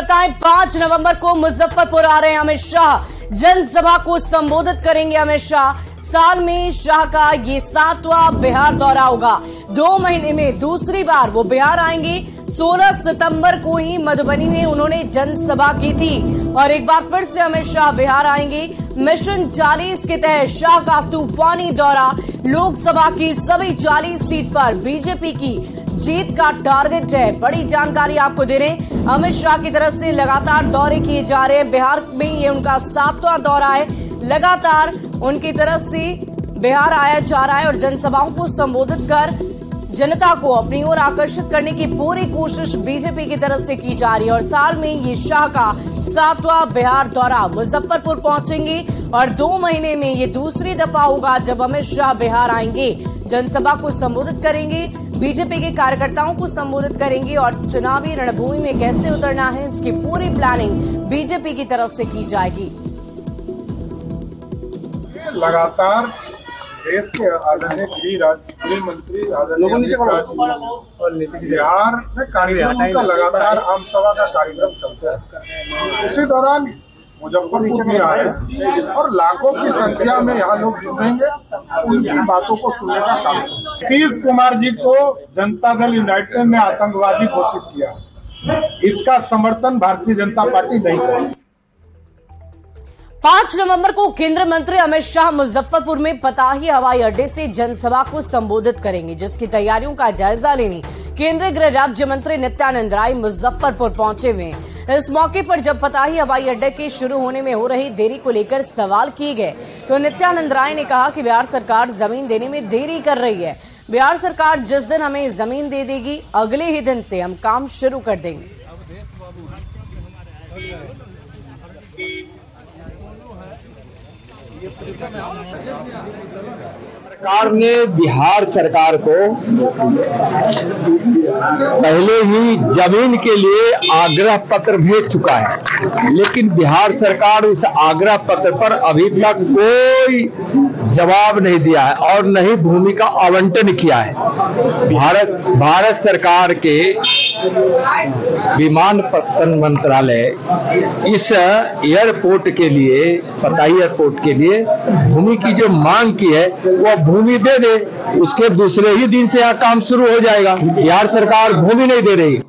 बताएं, 5 नवंबर को मुजफ्फरपुर आ रहे हैं अमित शाह। जनसभा को संबोधित करेंगे अमित शाह। साल में शाह का ये 7वां बिहार दौरा होगा। 2 महीने में दूसरी बार वो बिहार आएंगे। 16 सितंबर को ही मधुबनी में उन्होंने जनसभा की थी और एक बार फिर से अमित शाह बिहार आएंगे। मिशन 40 के तहत शाह का तूफानी दौरा। लोकसभा की सभी 40 सीट पर बीजेपी की जीत का टारगेट है। बड़ी जानकारी आपको दे रहे हैं, अमित शाह की तरफ से लगातार दौरे किए जा रहे हैं। बिहार में ये उनका 7वां दौरा है। लगातार उनकी तरफ से बिहार आया जा रहा है और जनसभाओं को संबोधित कर जनता को अपनी ओर आकर्षित करने की पूरी कोशिश बीजेपी की तरफ से की जा रही है। और साल में ये शाह का 7वां बिहार दौरा। मुजफ्फरपुर पहुंचेंगे और 2 महीने में ये दूसरी दफा होगा जब अमित शाह बिहार आएंगे। जनसभा को संबोधित करेंगे, बीजेपी के कार्यकर्ताओं को संबोधित करेंगे और चुनावी रणभूमि में कैसे उतरना है उसकी पूरी प्लानिंग बीजेपी की तरफ से की जाएगी। लगातार देश के आदरणीय गृह मंत्री आदरणीय बिहार में कार्यक्रम का लगातार आम सभा का कार्यक्रम चलता है। इसी दौरान मुजफ्फरपुर में आए और लाखों की संख्या में यहाँ लोग जुटेंगे, उनकी बातों को सुनने का काम। नीतीश कुमार जी को जनता दल यूनाइटेड ने आतंकवादी घोषित किया। इसका समर्थन भारतीय जनता पार्टी नहीं करेगी। 5 नवंबर को केंद्रीय मंत्री अमित शाह मुजफ्फरपुर में पताही हवाई अड्डे से जनसभा को संबोधित करेंगे, जिसकी तैयारियों का जायजा लेने केंद्रीय गृह राज्य मंत्री नित्यानंद राय मुजफ्फरपुर पहुंचे हुए हैं। इस मौके पर जब पताही हवाई अड्डे के शुरू होने में हो रही देरी को लेकर सवाल किए गए तो नित्यानंद राय ने कहा कि बिहार सरकार जमीन देने में देरी कर रही है। बिहार सरकार जिस दिन हमें जमीन दे देगी अगले ही दिन से हम काम शुरू कर देंगे। सरकार ने बिहार सरकार को पहले ही जमीन के लिए आग्रह पत्र भेज चुका है, लेकिन बिहार सरकार उस आग्रह पत्र पर अभी तक कोई जवाब नहीं दिया है और न ही भूमि का आवंटन किया है। भारत सरकार के विमानपत्तन मंत्रालय इस एयरपोर्ट के लिए, पताही एयरपोर्ट के लिए भूमि की जो मांग की है वो भूमि दे दे, उसके दूसरे ही दिन से यहाँ काम शुरू हो जाएगा। बिहार सरकार भूमि नहीं दे रही।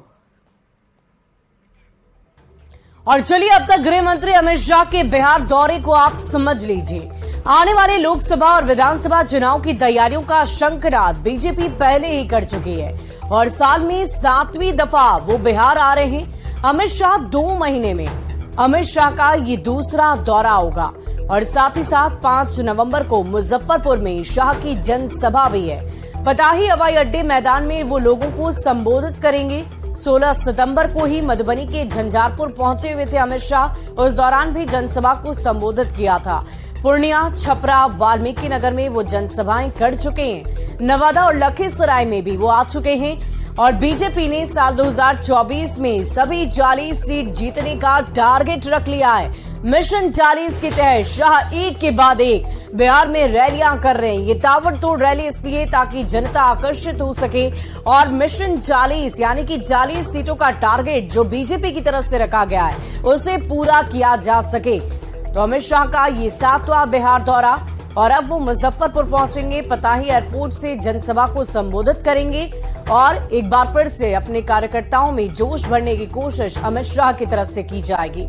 और चलिए अब तक गृह मंत्री अमित शाह के बिहार दौरे को आप समझ लीजिए। आने वाले लोकसभा और विधानसभा चुनाव की तैयारियों का शंखनाद बीजेपी पहले ही कर चुकी है और साल में 7वीं दफा वो बिहार आ रहे हैं। अमित शाह 2 महीने में अमित शाह का ये दूसरा दौरा होगा और साथ ही साथ 5 नवंबर को मुजफ्फरपुर में शाह की जनसभा भी है। पताही हवाई अड्डे मैदान में वो लोगों को संबोधित करेंगे। 16 सितंबर को ही मधुबनी के झंझारपुर पहुंचे हुए थे अमित शाह। उस दौरान भी जनसभा को संबोधित किया था। पूर्णिया, छपरा, वाल्मीकि नगर में वो जनसभाएं कर चुके हैं। नवादा और लखीसराय में भी वो आ चुके हैं और बीजेपी ने साल 2024 में सभी 40 सीट जीतने का टारगेट रख लिया है। मिशन 40 के तहत शाह एक के बाद एक बिहार में रैलियां कर रहे हैं। ये ताबड़तोड़ रैली इसलिए ताकि जनता आकर्षित हो सके और मिशन 40 यानी कि 40 सीटों का टारगेट जो बीजेपी की तरफ से रखा गया है उसे पूरा किया जा सके। तो अमित शाह का ये 7वां बिहार दौरा और अब वो मुजफ्फरपुर पहुंचेंगे। पताही एयरपोर्ट से जनसभा को संबोधित करेंगे और एक बार फिर से अपने कार्यकर्ताओं में जोश भरने की कोशिश अमित शाह की तरफ से की जाएगी।